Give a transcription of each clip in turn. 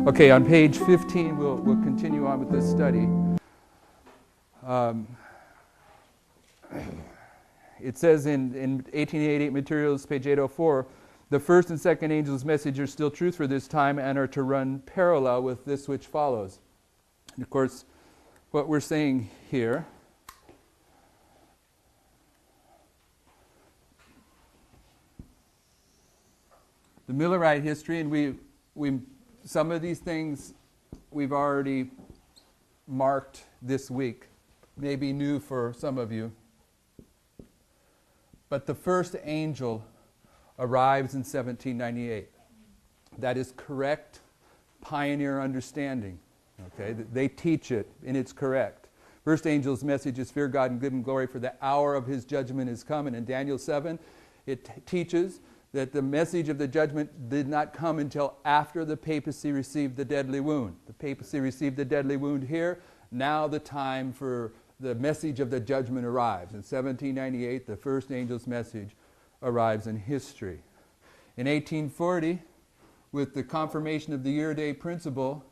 Okay, on page 15, we'll continue on with this study. It says in 1888 materials, page 804, the first and second angel's message are still truth for this time and are to run parallel with this which follows. And of course, what we're saying here the Millerite history, and we some of these things we've already marked this week, maybe new for some of you. But the first angel arrives in 1798. That is correct pioneer understanding. Okay, they teach it, and it's correct. First angel's message is fear God and give him glory, for the hour of his judgment is come. And in Daniel 7, it teaches that the message of the judgment did not come until after the papacy received the deadly wound. The papacy received the deadly wound here. Now the time for the message of the judgment arrives. In 1798, the first angel's message arrives in history. In 1840, with the confirmation of the year-day principle,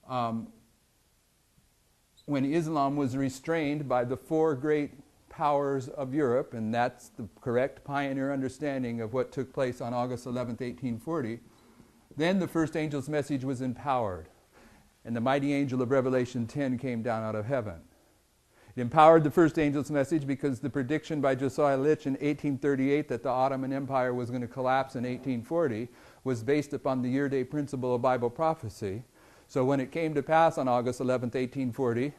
when Islam was restrained by the four great powers of Europe, and that's the correct pioneer understanding of what took place on August 11th, 1840, then the first angel's message was empowered. And the mighty angel of Revelation 10 came down out of heaven. It empowered the first angel's message because the prediction by Josiah Litch in 1838 that the Ottoman Empire was going to collapse in 1840 was based upon the year-day principle of Bible prophecy. So when it came to pass on August 11th, 1840,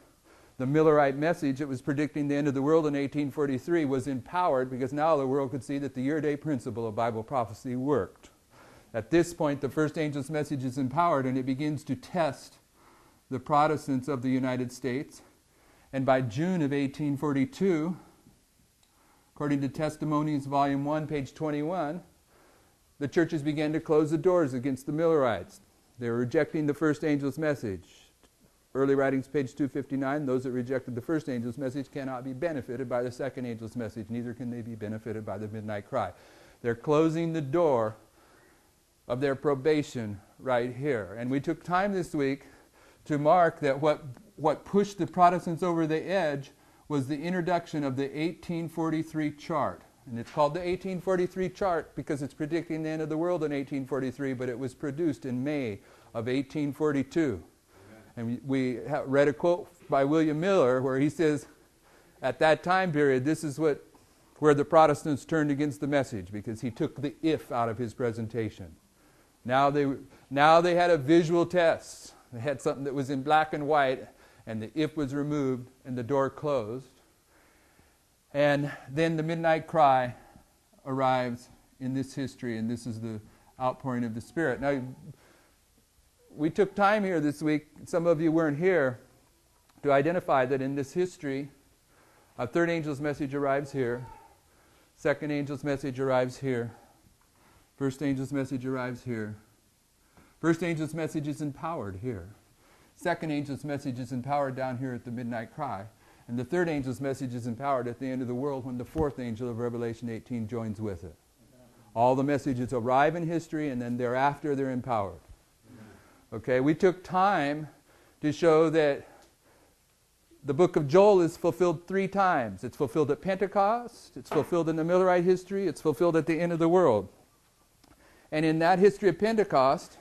the Millerite message that was predicting the end of the world in 1843 was empowered because now the world could see that the year-day principle of Bible prophecy worked. At this point, the first angel's message is empowered, and it begins to test the Protestants of the United States. And by June of 1842, according to Testimonies, Volume 1, page 21, the churches began to close the doors against the Millerites. They were rejecting the first angel's message. Early Writings, page 259, those that rejected the first angel's message cannot be benefited by the second angel's message. Neither can they be benefited by the midnight cry. They're closing the door of their probation right here. And we took time this week to mark that what pushed the Protestants over the edge was the introduction of the 1843 chart. And it's called the 1843 chart because it's predicting the end of the world in 1843, but it was produced in May of 1842. And we read a quote by William Miller where he says, at that time period, this is where the Protestants turned against the message because he took the if out of his presentation. Now they had a visual test. They had something that was in black and white, and the if was removed, and the door closed. And then the midnight cry arrives in this history, and this is the outpouring of the Spirit. Now, we took time here this week, some of you weren't here, to identify that in this history, a third angel's message arrives here, second angel's message arrives here, first angel's message arrives here, first angel's message is empowered here, second angel's message is empowered down here at the midnight cry, and the third angel's message is empowered at the end of the world when the fourth angel of Revelation 18 joins with it. All the messages arrive in history, and then thereafter they're empowered. Okay, we took time to show that the book of Joel is fulfilled 3 times. It's fulfilled at Pentecost, it's fulfilled in the Millerite history, it's fulfilled at the end of the world. And in that history of Pentecost,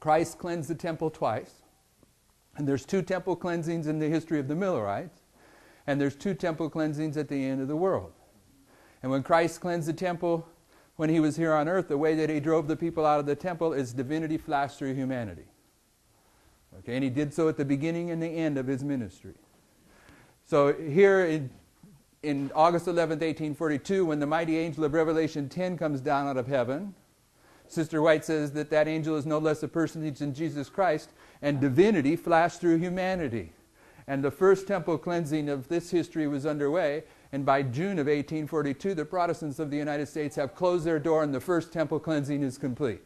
Christ cleansed the temple twice. And there's 2 temple cleansings in the history of the Millerites. And there's 2 temple cleansings at the end of the world. And when Christ cleansed the temple, when he was here on earth, the way that he drove the people out of the temple is divinity flashed through humanity. Okay, and he did so at the beginning and the end of his ministry. So here in August 11th, 1842, when the mighty angel of Revelation 10 comes down out of heaven, Sister White says that angel is no less a personage than Jesus Christ, and divinity flashed through humanity. And the first temple cleansing of this history was underway, and by June of 1842, the Protestants of the United States have closed their door and the first temple cleansing is complete.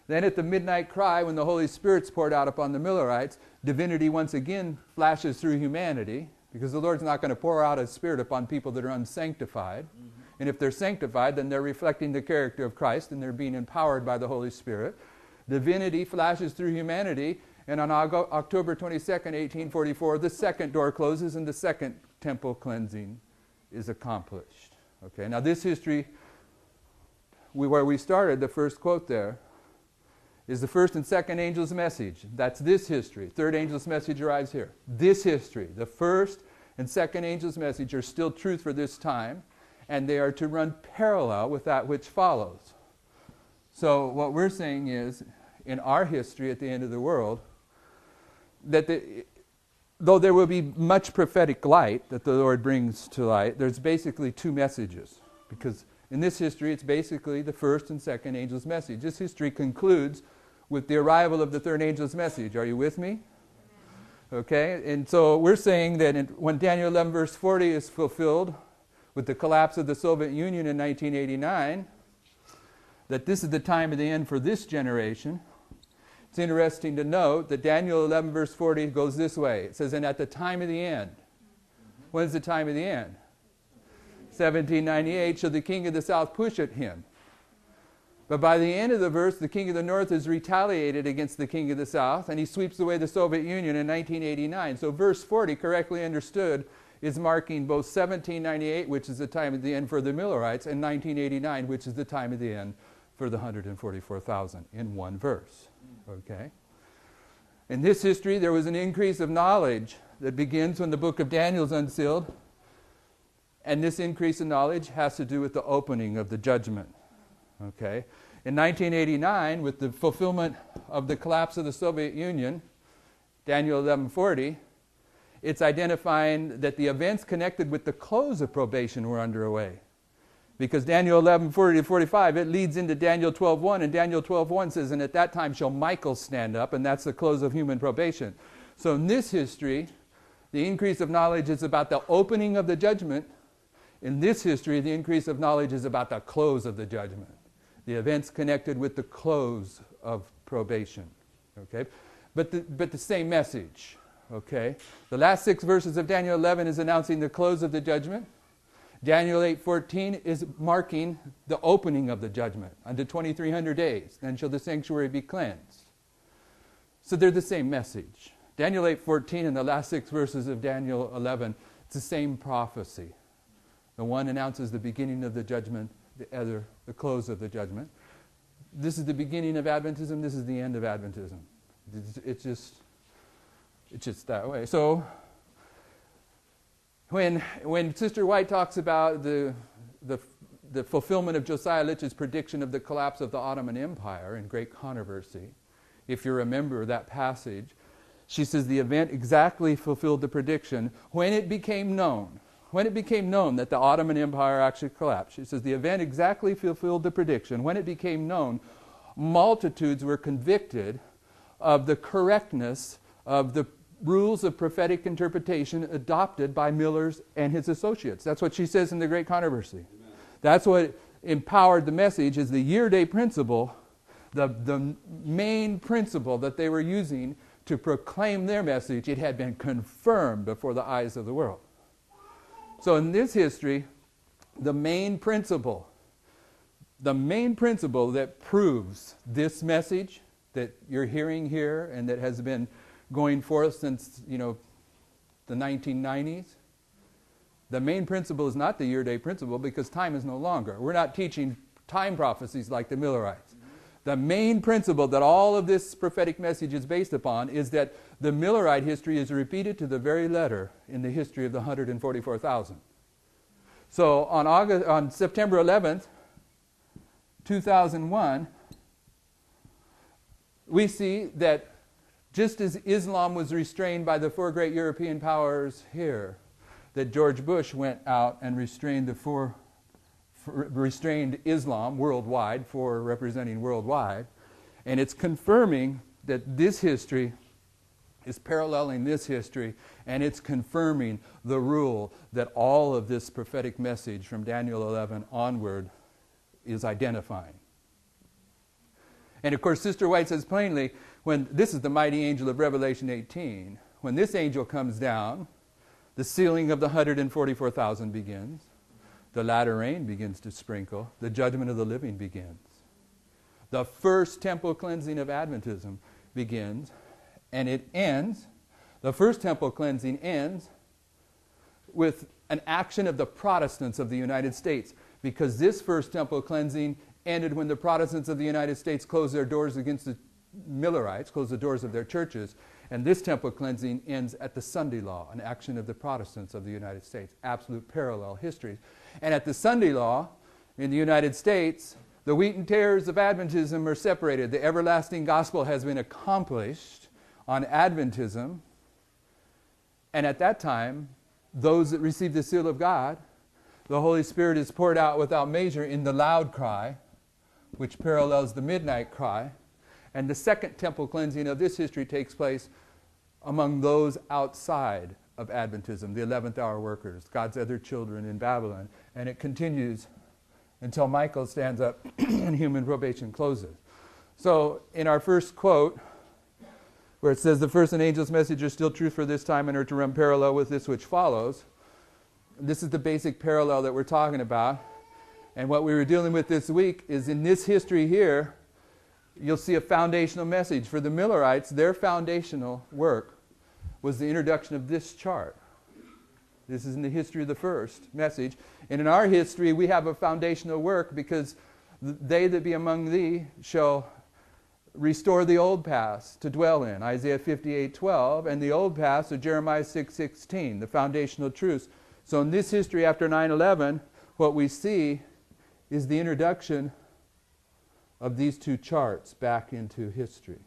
Then at the midnight cry, when the Holy Spirit's poured out upon the Millerites, divinity once again flashes through humanity, because the Lord's not going to pour out His Spirit upon people that are unsanctified. And if they're sanctified, then they're reflecting the character of Christ and they're being empowered by the Holy Spirit. Divinity flashes through humanity, and on October 22nd, 1844, the second door closes and the second temple cleansing is accomplished. Okay, now this history, where we started, the first quote there, is the first and second angel's message. That's this history. Third angel's message arrives here. This history, the first and second angel's message, are still truth for this time, and they are to run parallel with that which follows. So what we're saying is, in our history at the end of the world, that though there will be much prophetic light that the Lord brings to light, there's basically two messages. Because in this history, it's basically the first and second angel's message. This history concludes with the arrival of the third angel's message. Are you with me? Okay, and so we're saying that when Daniel 11 verse 40 is fulfilled with the collapse of the Soviet Union in 1989, that this is the time of the end for this generation. It's interesting to note that Daniel 11 verse 40 goes this way. It says, and at the time of the end. When's the time of the end? 1798, shall the king of the south push at him. But by the end of the verse, the king of the north is retaliated against the king of the south, and he sweeps away the Soviet Union in 1989. So verse 40, correctly understood, is marking both 1798, which is the time of the end for the Millerites, and 1989, which is the time of the end for the 144,000 in one verse. Okay? In this history, there was an increase of knowledge that begins when the book of Daniel is unsealed, and this increase in knowledge has to do with the opening of the judgment. Okay? In 1989, with the fulfillment of the collapse of the Soviet Union, Daniel 11:40, it's identifying that the events connected with the close of probation were underway. Because Daniel 11:40 to 45, it leads into Daniel 12:1, and Daniel 12:1 says, and at that time shall Michael stand up, and that's the close of human probation. So in this history, the increase of knowledge is about the opening of the judgment. In this history, the increase of knowledge is about the close of the judgment. The events connected with the close of probation. Okay? But the same message. Okay? The last 6 verses of Daniel 11 is announcing the close of the judgment. Daniel 8:14 is marking the opening of the judgment unto 2,300 days. Then shall the sanctuary be cleansed. So they're the same message. Daniel 8:14 and the last 6 verses of Daniel 11, it's the same prophecy. The one announces the beginning of the judgment, the other the close of the judgment. This is the beginning of Adventism, this is the end of Adventism. It's just that way. So when Sister White talks about the fulfillment of Josiah Litch's prediction of the collapse of the Ottoman Empire in Great Controversy, if you remember that passage, she says the event exactly fulfilled the prediction when it became known. When it became known that the Ottoman Empire actually collapsed. She says the event exactly fulfilled the prediction. When it became known, multitudes were convicted of the correctness of the rules of prophetic interpretation adopted by Millers and his associates. That's what she says in the Great Controversy. Amen. That's what empowered the message, is the year-day principle, the main principle that they were using to proclaim their message. It had been confirmed before the eyes of the world. So in this history, the main principle that proves this message that you're hearing here and that has been going forth since, the 1990s, the main principle is not the year-day principle, because time is no longer. We're not teaching time prophecies like the Millerites. The main principle that all of this prophetic message is based upon is that the Millerite history is repeated to the very letter in the history of the 144,000. So on September 11th, 2001, we see that just as Islam was restrained by the 4 great European powers here, that George Bush went out and restrained restrained Islam worldwide, for representing worldwide, and it's confirming that this history is paralleling this history, and it's confirming the rule that all of this prophetic message from Daniel 11 onward is identifying. And of course, Sister White says plainly, when this is the mighty angel of Revelation 18, when this angel comes down, the sealing of the 144,000 begins. The latter rain begins to sprinkle. The judgment of the living begins. The first temple cleansing of Adventism begins, and it ends, the first temple cleansing ends with an action of the Protestants of the United States, because this first temple cleansing ended when the Protestants of the United States closed their doors against the Millerites, closed the doors of their churches, and this temple cleansing ends at the Sunday Law, an action of the Protestants of the United States. Absolute parallel histories. And at the Sunday Law in the United States, the wheat and tares of Adventism are separated. The everlasting gospel has been accomplished on Adventism, and at that time, those that receive the seal of God, the Holy Spirit is poured out without measure in the loud cry, which parallels the midnight cry. And the second temple cleansing of this history takes place among those outside of Adventism, the 11th hour workers, God's other children in Babylon. And it continues until Michael stands up and human probation closes. So in our first quote, where it says the first and angel's message are still true for this time and are to run parallel with this which follows, this is the basic parallel that we're talking about. And what we were dealing with this week is in this history here, you'll see a foundational message. For the Millerites, their foundational work was the introduction of this chart. This is in the history of the first message. And in our history, we have a foundational work because they that be among thee shall restore the old paths to dwell in, Isaiah 58:12, and the old paths of Jeremiah 6:16, the foundational truths. So in this history after 9/11, what we see is the introduction of these two charts back into history.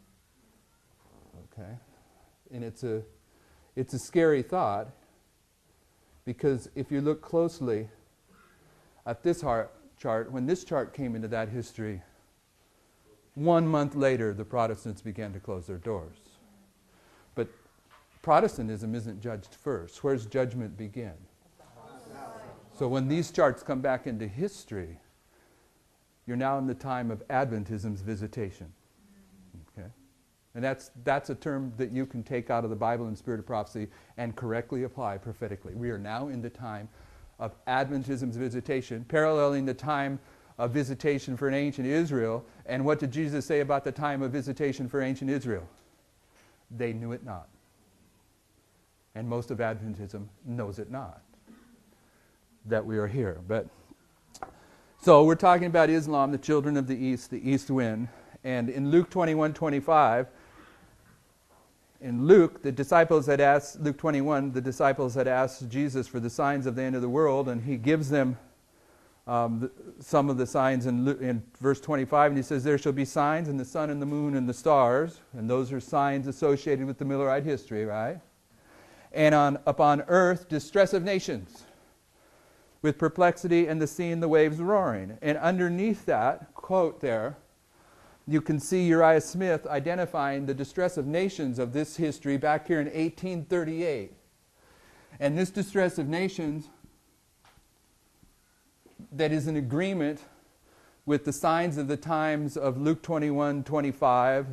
Okay? And it's a scary thought, because if you look closely at this chart, when this chart came into that history, 1 month later the Protestants began to close their doors. But Protestantism isn't judged first. Where's judgment begin? So when these charts come back into history, you're now in the time of Adventism's visitation. Okay? And that's a term that you can take out of the Bible and Spirit of Prophecy and correctly apply prophetically. We are now in the time of Adventism's visitation, paralleling the time of visitation for an ancient Israel. And what did Jesus say about the time of visitation for ancient Israel? They knew it not. And most of Adventism knows it not, that we are here. But so we're talking about Islam, the children of the east wind. And in Luke 21:25, in Luke, the disciples had asked, Luke 21, the disciples had asked Jesus for the signs of the end of the world, and he gives them some of the signs in verse 25, and he says, there shall be signs in the sun and the moon and the stars, and those are signs associated with the Millerite history, right? And upon earth, distress of nations, with perplexity and the sea and the waves roaring. And underneath that quote there, you can see Uriah Smith identifying the distress of nations of this history back here in 1838. And this distress of nations that is in agreement with the signs of the times of Luke 21:25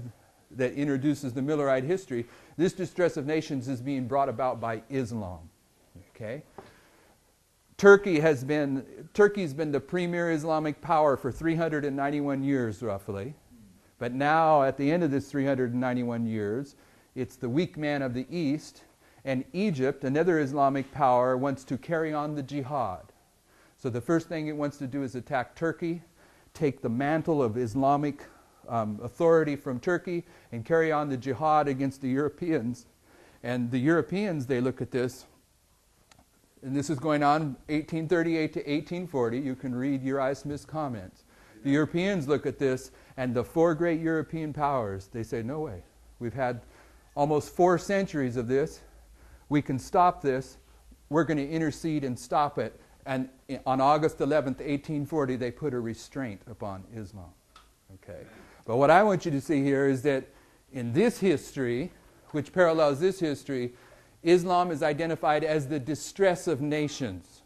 that introduces the Millerite history, this distress of nations is being brought about by Islam. Okay? Turkey's been the premier Islamic power for 391 years roughly. But now, at the end of this 391 years, it's the weak man of the East, and Egypt, another Islamic power, wants to carry on the jihad. So the first thing it wants to do is attack Turkey, take the mantle of Islamic authority from Turkey, and carry on the jihad against the Europeans. And the Europeans, they look at this, and this is going on 1838 to 1840. You can read Uriah Smith's comments. The Europeans look at this, and the four great European powers, they say, no way. We've had almost 4 centuries of this. We can stop this. We're going to intercede and stop it. And on August 11th, 1840, they put a restraint upon Islam. Okay. But what I want you to see here is that in this history, which parallels this history, Islam is identified as the distress of nations.